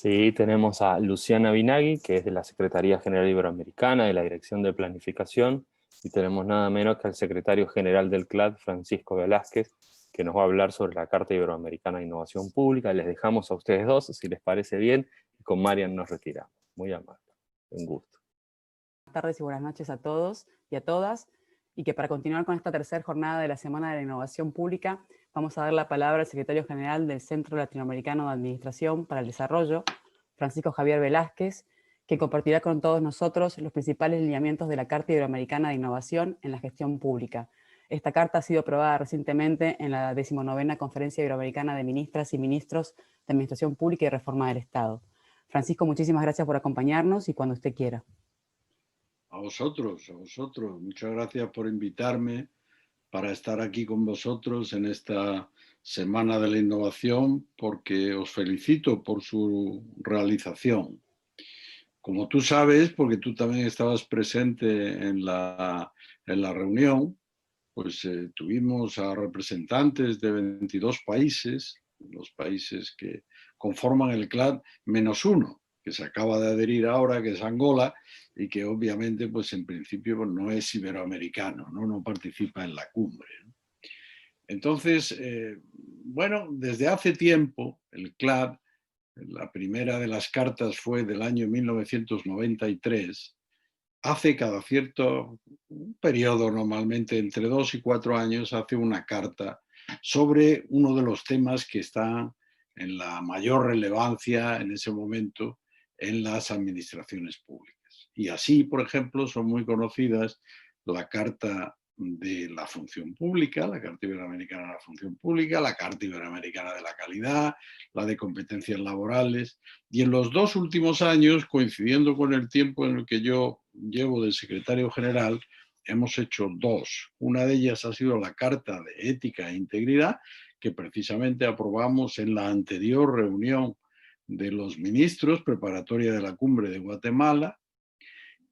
Sí, tenemos a Luciana Binagui, que es de la Secretaría General Iberoamericana, de la Dirección de Planificación, y tenemos nada menos que al secretario general del CLAD, Francisco Velázquez, que nos va a hablar sobre la Carta Iberoamericana de Innovación Pública. Les dejamos a ustedes dos, si les parece bien, y con Marian nos retiramos. Muy amable, un gusto. Buenas tardes y buenas noches a todos y a todas, y que para continuar con esta tercera jornada de la Semana de la Innovación Pública, vamos a dar la palabra al secretario general del Centro Latinoamericano de Administración para el Desarrollo, Francisco Javier Velázquez, que compartirá con todos nosotros los principales lineamientos de la Carta Iberoamericana de Innovación en la Gestión Pública. Esta carta ha sido aprobada recientemente en la 19ª Conferencia Iberoamericana de Ministras y Ministros de Administración Pública y Reforma del Estado. Francisco, muchísimas gracias por acompañarnos y cuando usted quiera. A vosotros, a vosotros. Muchas gracias por invitarme para estar aquí con vosotros en esta Semana de la Innovación, porque os felicito por su realización. Como tú sabes, porque tú también estabas presente en la reunión, pues tuvimos a representantes de 22 países, los países que conforman el CLAD, menos uno, que se acaba de adherir ahora, que es Angola, y que obviamente, pues en principio, pues, no es iberoamericano, no participa en la cumbre. Entonces, bueno, desde hace tiempo, el CLAD, la primera de las cartas fue del año 1993, hace cada cierto periodo, normalmente entre 2 y 4 años, hace una carta sobre uno de los temas que está en la mayor relevancia en ese momento en las administraciones públicas. Y así, por ejemplo, son muy conocidas la Carta de la Función Pública, la Carta Iberoamericana de la Función Pública, la Carta Iberoamericana de la Calidad, la de Competencias Laborales. Y en los 2 últimos años, coincidiendo con el tiempo en el que yo llevo de secretario general, hemos hecho 2. Una de ellas ha sido la Carta de Ética e Integridad, que precisamente aprobamos en la anterior reunión de los ministros preparatoria de la cumbre de Guatemala,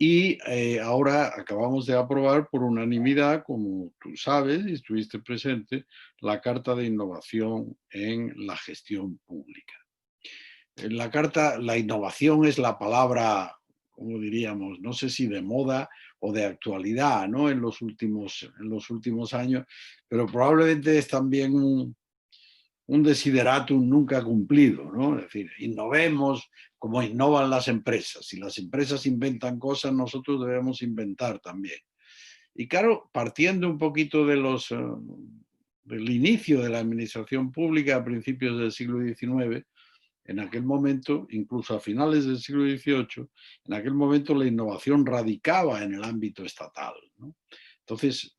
y ahora acabamos de aprobar por unanimidad, como tú sabes y estuviste presente, la Carta de Innovación en la Gestión Pública. En la carta, la innovación es la palabra, como diríamos, no sé si de moda o de actualidad, ¿no? En los últimos años, pero probablemente es también un desideratum nunca cumplido, ¿no? Es decir, innovemos como innovan las empresas. Si las empresas inventan cosas, nosotros debemos inventar también. Y claro, partiendo un poquito de del inicio de la administración pública a principios del siglo XIX, en aquel momento, incluso a finales del siglo XVIII, en aquel momento la innovación radicaba en el ámbito estatal, ¿no? Entonces,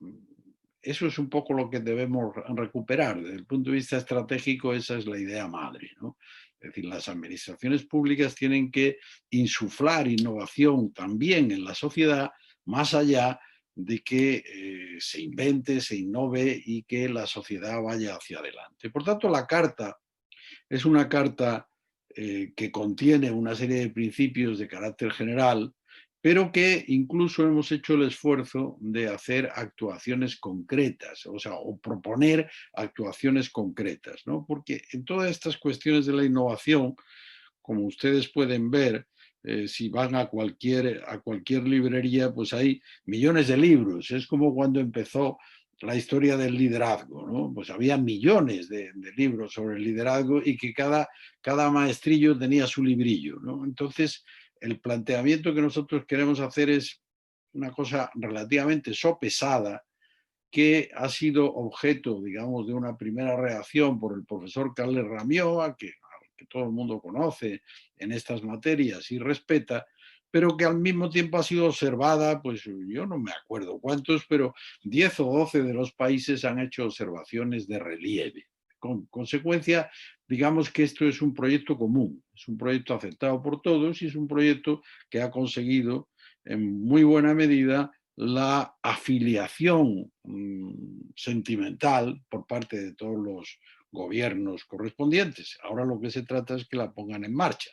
eso es un poco lo que debemos recuperar. Desde el punto de vista estratégico, esa es la idea madre, ¿no? Es decir, las administraciones públicas tienen que insuflar innovación también en la sociedad, más allá de que se invente, se innove y que la sociedad vaya hacia adelante. Por tanto, la carta es una carta que contiene una serie de principios de carácter general, pero que incluso hemos hecho el esfuerzo de hacer actuaciones concretas, o sea, o proponer actuaciones concretas, ¿no? Porque en todas estas cuestiones de la innovación, como ustedes pueden ver, si van a cualquier librería, pues hay millones de libros. Es como cuando empezó la historia del liderazgo, ¿no? Pues había millones de libros sobre el liderazgo y que cada maestrillo tenía su librillo, ¿no? Entonces, el planteamiento que nosotros queremos hacer es una cosa relativamente sopesada, que ha sido objeto, digamos, de una primera reacción por el profesor Carles Ramioa, que todo el mundo conoce en estas materias y respeta, pero que al mismo tiempo ha sido observada, pues yo no me acuerdo cuántos, pero 10 o 12 de los países han hecho observaciones de relieve. Con consecuencia, digamos que esto es un proyecto común, es un proyecto aceptado por todos y es un proyecto que ha conseguido en muy buena medida la afiliación sentimental por parte de todos los gobiernos correspondientes. Ahora lo que se trata es que la pongan en marcha,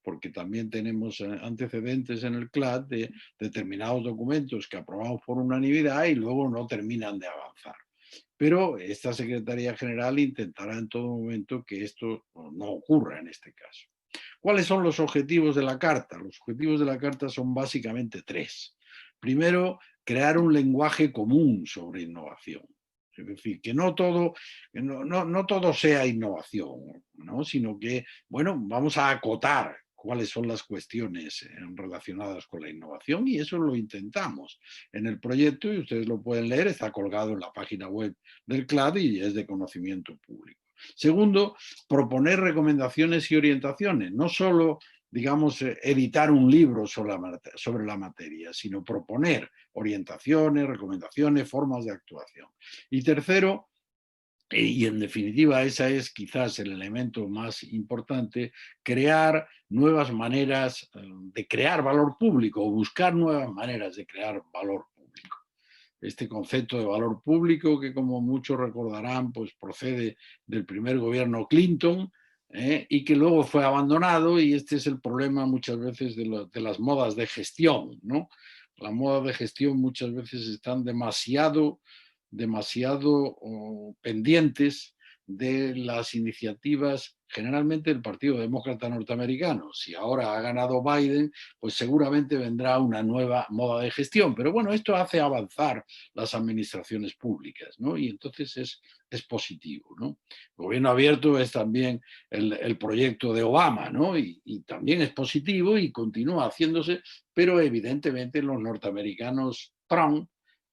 porque también tenemos antecedentes en el CLAD de determinados documentos que aprobamos por unanimidad y luego no terminan de avanzar. Pero esta Secretaría General intentará en todo momento que esto no ocurra en este caso. ¿Cuáles son los objetivos de la Carta? Los objetivos de la Carta son básicamente tres. Primero, crear un lenguaje común sobre innovación. Es decir, que no todo sea innovación, ¿no? Sino que, bueno, vamos a acotar cuáles son las cuestiones relacionadas con la innovación, y eso lo intentamos en el proyecto, y ustedes lo pueden leer, está colgado en la página web del CLAD y es de conocimiento público. Segundo, proponer recomendaciones y orientaciones, no solo, digamos, editar un libro sobre la materia, sino proponer orientaciones, recomendaciones, formas de actuación. Y tercero, y en definitiva ese es quizás el elemento más importante, crear nuevas maneras de crear valor público, o buscar nuevas maneras de crear valor público. Este concepto de valor público, que como muchos recordarán, pues procede del primer gobierno Clinton, y que luego fue abandonado, y este es el problema muchas veces de las modas de gestión, ¿no? Las modas de gestión muchas veces están demasiado pendientes de las iniciativas generalmente del Partido Demócrata norteamericano. Si ahora ha ganado Biden, pues seguramente vendrá una nueva moda de gestión. Pero bueno, esto hace avanzar las administraciones públicas, ¿no? Y entonces es positivo, ¿no? El gobierno abierto es también el proyecto de Obama, ¿no? Y también es positivo y continúa haciéndose, pero evidentemente los norteamericanos Trump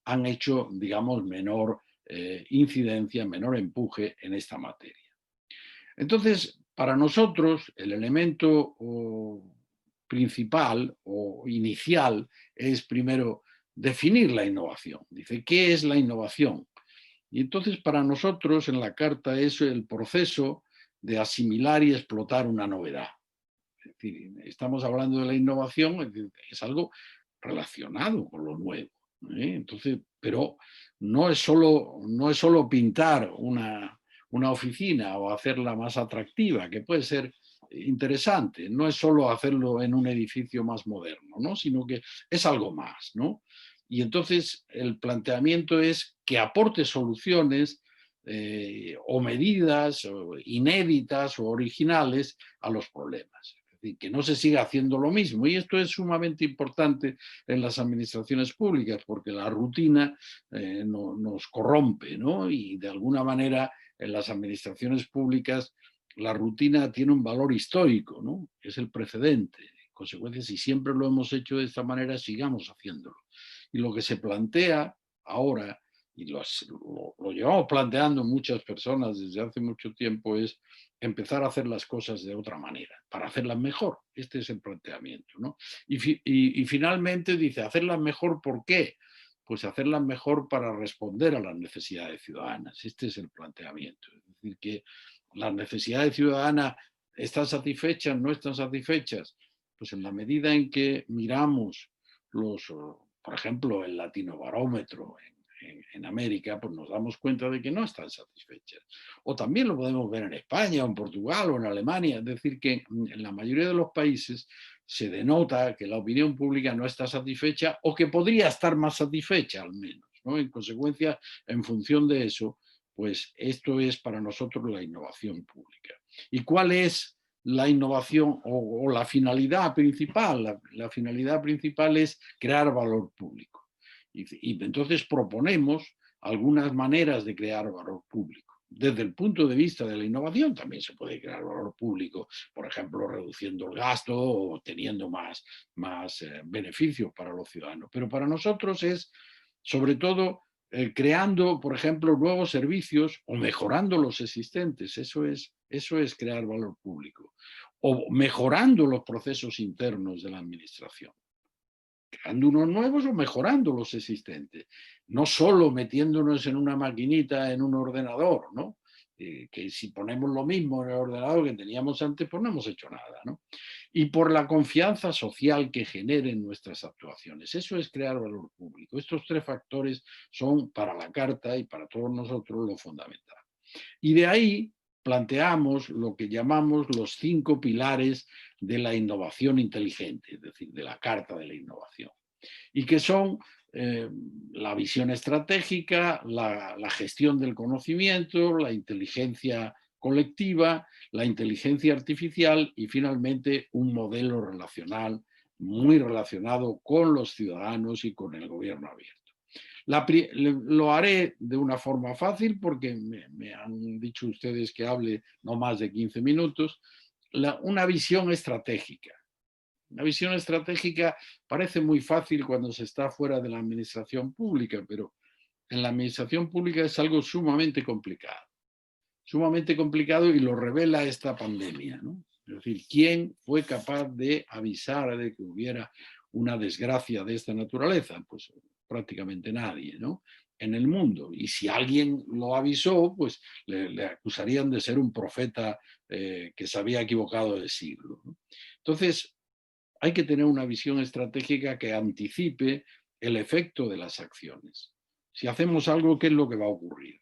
han hecho, digamos, menor incidencia, menor empuje en esta materia. Entonces, para nosotros, el elemento principal o inicial es primero definir la innovación. Dice, ¿qué es la innovación? Y entonces, para nosotros, en la Carta es el proceso de asimilar y explotar una novedad. Es decir, estamos hablando de la innovación, es algo relacionado con lo nuevo. Entonces, pero no es solo pintar una oficina o hacerla más atractiva, que puede ser interesante, no es solo hacerlo en un edificio más moderno, ¿no? Sino que es algo más, ¿no? Y entonces el planteamiento es que aporte soluciones o medidas inéditas o originales a los problemas. Es decir, que no se siga haciendo lo mismo. Y esto es sumamente importante en las administraciones públicas, porque la rutina nos corrompe, ¿no? Y de alguna manera en las administraciones públicas la rutina tiene un valor histórico, ¿no? Es el precedente. En consecuencia, si siempre lo hemos hecho de esta manera, sigamos haciéndolo. Y lo que se plantea ahora, y lo llevamos planteando muchas personas desde hace mucho tiempo, es empezar a hacer las cosas de otra manera, para hacerlas mejor. Este es el planteamiento, ¿no? Y finalmente dice, hacerlas mejor, ¿por qué? Pues hacerlas mejor para responder a las necesidades ciudadanas. Este es el planteamiento. Es decir, que las necesidades ciudadanas están satisfechas, no están satisfechas. Pues en la medida en que miramos por ejemplo, el latinobarómetro en América, pues nos damos cuenta de que no están satisfechas. O también lo podemos ver en España, o en Portugal, o en Alemania. Es decir, que en la mayoría de los países se denota que la opinión pública no está satisfecha, o que podría estar más satisfecha al menos, ¿no? En consecuencia, en función de eso, pues esto es para nosotros la innovación pública. ¿Y cuál es la innovación o la finalidad principal? La finalidad principal es crear valor público. Y entonces proponemos algunas maneras de crear valor público. Desde el punto de vista de la innovación también se puede crear valor público, por ejemplo, reduciendo el gasto o teniendo más beneficios para los ciudadanos. Pero para nosotros es, sobre todo, creando, por ejemplo, nuevos servicios o mejorando los existentes. Eso es crear valor público. O mejorando los procesos internos de la administración. Creando unos nuevos o mejorando los existentes. No solo metiéndonos en una maquinita, en un ordenador, ¿no? Que si ponemos lo mismo en el ordenador que teníamos antes, pues no hemos hecho nada, ¿no? Y por la confianza social que generen nuestras actuaciones. Eso es crear valor público. Estos tres factores son para la Carta y para todos nosotros lo fundamental. Y de ahí planteamos lo que llamamos los 5 pilares de la innovación inteligente, es decir, de la Carta de la Innovación, y que son la visión estratégica, la gestión del conocimiento, la inteligencia colectiva, la inteligencia artificial y finalmente un modelo relacional muy relacionado con los ciudadanos y con el gobierno abierto. Lo haré de una forma fácil porque me han dicho ustedes que hable no más de 15 minutos. Una visión estratégica. Una visión estratégica parece muy fácil cuando se está fuera de la administración pública, pero en la administración pública es algo sumamente complicado y lo revela esta pandemia, ¿no? Es decir, ¿quién fue capaz de avisar de que hubiera una desgracia de esta naturaleza? Pues prácticamente nadie, ¿no? En el mundo. Y si alguien lo avisó, pues le acusarían de ser un profeta que se había equivocado de siglo, ¿no? Entonces, hay que tener una visión estratégica que anticipe el efecto de las acciones. Si hacemos algo, ¿qué es lo que va a ocurrir?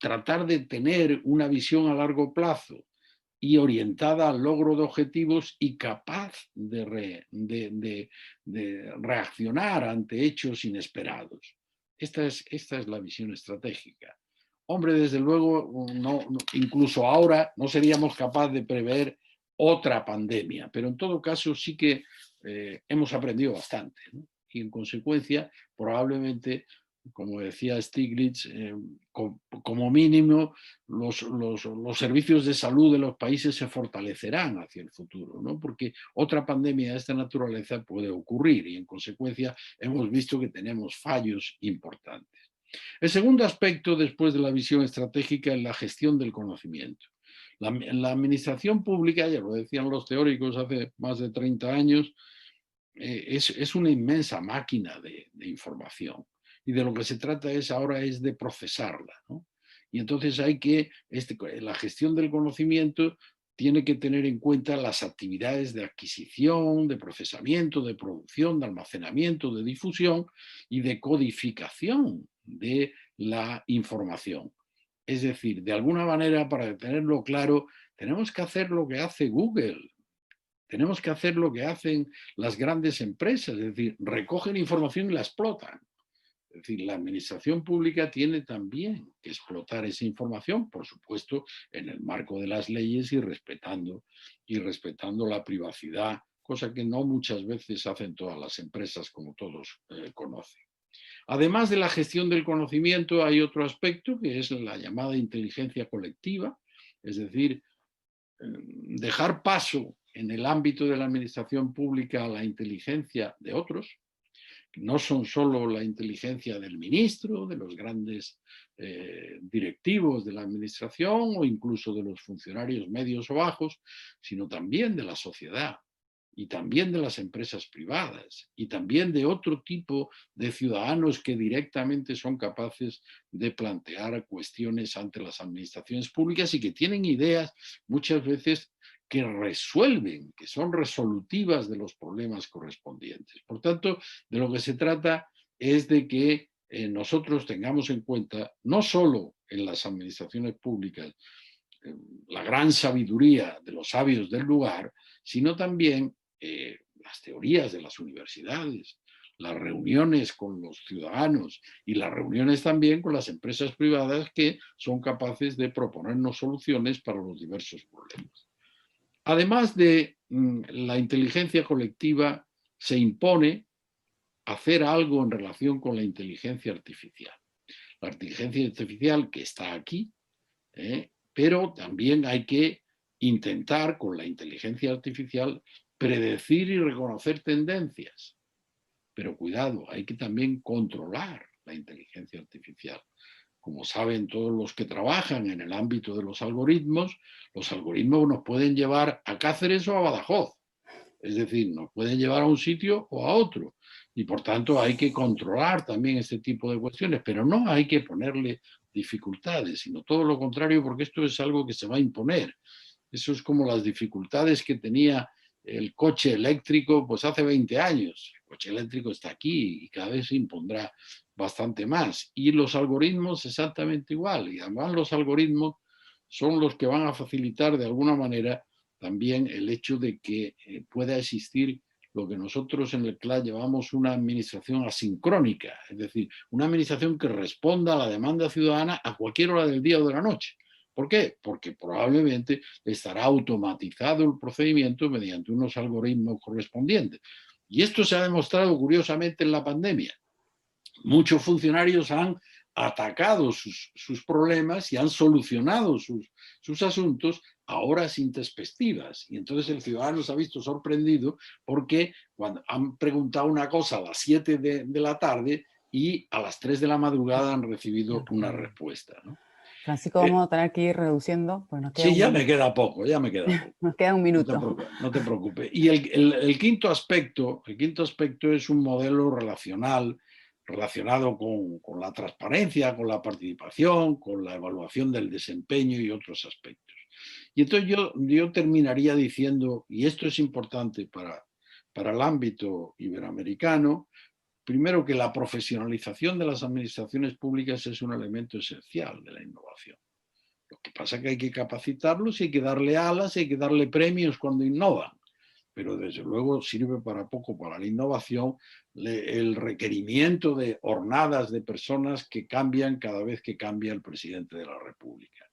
Tratar de tener una visión a largo plazo y orientada al logro de objetivos y capaz de reaccionar ante hechos inesperados. Esta es la visión estratégica. Hombre, desde luego, incluso ahora no seríamos capaces de prever otra pandemia, pero en todo caso sí que hemos aprendido bastante, ¿no? Y en consecuencia, probablemente, como decía Stiglitz, como mínimo los servicios de salud de los países se fortalecerán hacia el futuro, ¿no? Porque otra pandemia de esta naturaleza puede ocurrir y en consecuencia hemos visto que tenemos fallos importantes. El segundo aspecto, después de la visión estratégica, es la gestión del conocimiento. La administración pública, ya lo decían los teóricos hace más de 30 años, es una inmensa máquina de información. Y de lo que se trata ahora es de procesarla, ¿no? Y entonces la gestión del conocimiento tiene que tener en cuenta las actividades de adquisición, de procesamiento, de producción, de almacenamiento, de difusión y de codificación de la información. Es decir, de alguna manera, para tenerlo claro, tenemos que hacer lo que hace Google. Tenemos que hacer lo que hacen las grandes empresas, es decir, recogen información y la explotan. Es decir, la administración pública tiene también que explotar esa información, por supuesto, en el marco de las leyes y respetando la privacidad, cosa que no muchas veces hacen todas las empresas, como todos conocen. Además de la gestión del conocimiento, hay otro aspecto que es la llamada inteligencia colectiva, es decir, dejar paso en el ámbito de la administración pública a la inteligencia de otros. No son solo la inteligencia del ministro, de los grandes directivos de la administración o incluso de los funcionarios medios o bajos, sino también de la sociedad y también de las empresas privadas y también de otro tipo de ciudadanos que directamente son capaces de plantear cuestiones ante las administraciones públicas y que tienen ideas muchas veces que resuelven, que son resolutivas de los problemas correspondientes. Por tanto, de lo que se trata es de que nosotros tengamos en cuenta, no solo en las administraciones públicas, la gran sabiduría de los sabios del lugar, sino también las teorías de las universidades, las reuniones con los ciudadanos y las reuniones también con las empresas privadas que son capaces de proponernos soluciones para los diversos problemas. Además de la inteligencia colectiva, se impone hacer algo en relación con la inteligencia artificial. La inteligencia artificial que está aquí, pero también hay que intentar con la inteligencia artificial predecir y reconocer tendencias. Pero cuidado, hay que también controlar la inteligencia artificial. Como saben todos los que trabajan en el ámbito de los algoritmos nos pueden llevar a Cáceres o a Badajoz. Es decir, nos pueden llevar a un sitio o a otro. Y por tanto hay que controlar también este tipo de cuestiones, pero no hay que ponerle dificultades, sino todo lo contrario, porque esto es algo que se va a imponer. Eso es como las dificultades que tenía el coche eléctrico pues hace 20 años. El coche eléctrico está aquí y cada vez se impondrá bastante más. Y los algoritmos exactamente igual. Y además los algoritmos son los que van a facilitar de alguna manera también el hecho de que pueda existir lo que nosotros en el CLAD llamamos una administración asincrónica, es decir, una administración que responda a la demanda ciudadana a cualquier hora del día o de la noche. ¿Por qué? Porque probablemente estará automatizado el procedimiento mediante unos algoritmos correspondientes. Y esto se ha demostrado curiosamente en la pandemia. Muchos funcionarios han atacado sus problemas y han solucionado sus asuntos a horas intempestivas. Y entonces el ciudadano se ha visto sorprendido porque cuando han preguntado una cosa a las 7 de la tarde y a las 3 de la madrugada han recibido una respuesta, ¿no? Francisco, vamos a tener que ir reduciendo, pues nos queda Sí, ya me queda poco, ya me queda poco. nos queda un minuto. No te preocupes. Y el quinto aspecto es un modelo relacional relacionado con la transparencia, con la participación, con la evaluación del desempeño y otros aspectos. Y entonces yo terminaría diciendo, y esto es importante para el ámbito iberoamericano, primero que la profesionalización de las administraciones públicas es un elemento esencial de la innovación. Lo que pasa es que hay que capacitarlos y hay que darle alas y hay que darle premios cuando innovan. Pero desde luego sirve para poco para la innovación el requerimiento de hornadas de personas que cambian cada vez que cambia el presidente de la República.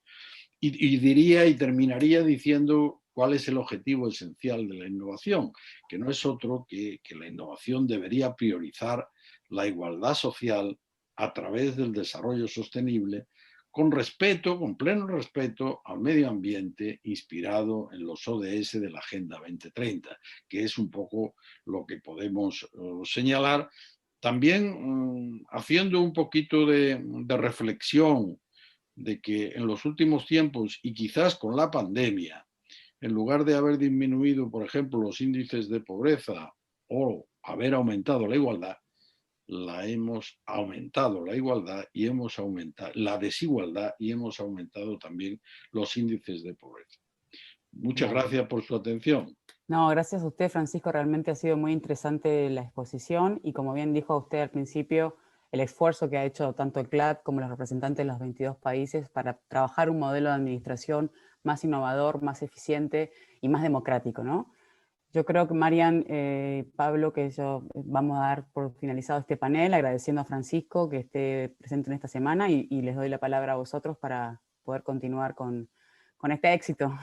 Y diría y terminaría diciendo cuál es el objetivo esencial de la innovación, que no es otro que la innovación debería priorizar la igualdad social a través del desarrollo sostenible, con respeto, con pleno respeto al medio ambiente, inspirado en los ODS de la Agenda 2030, que es un poco lo que podemos señalar. También haciendo un poquito de reflexión de que en los últimos tiempos, y quizás con la pandemia, en lugar de haber disminuido, por ejemplo, los índices de pobreza o haber aumentado la igualdad, hemos aumentado la igualdad y hemos aumentado la desigualdad y hemos aumentado también los índices de pobreza. Muchas gracias por su atención. No, gracias a usted, Francisco. Realmente ha sido muy interesante la exposición y, como bien dijo usted al principio, el esfuerzo que ha hecho tanto el CLAD como los representantes de los 22 países para trabajar un modelo de administración más innovador, más eficiente y más democrático, ¿no? Yo creo que Marian, Pablo, que vamos a dar por finalizado este panel, agradeciendo a Francisco que esté presente en esta semana y les doy la palabra a vosotros para poder continuar con este éxito.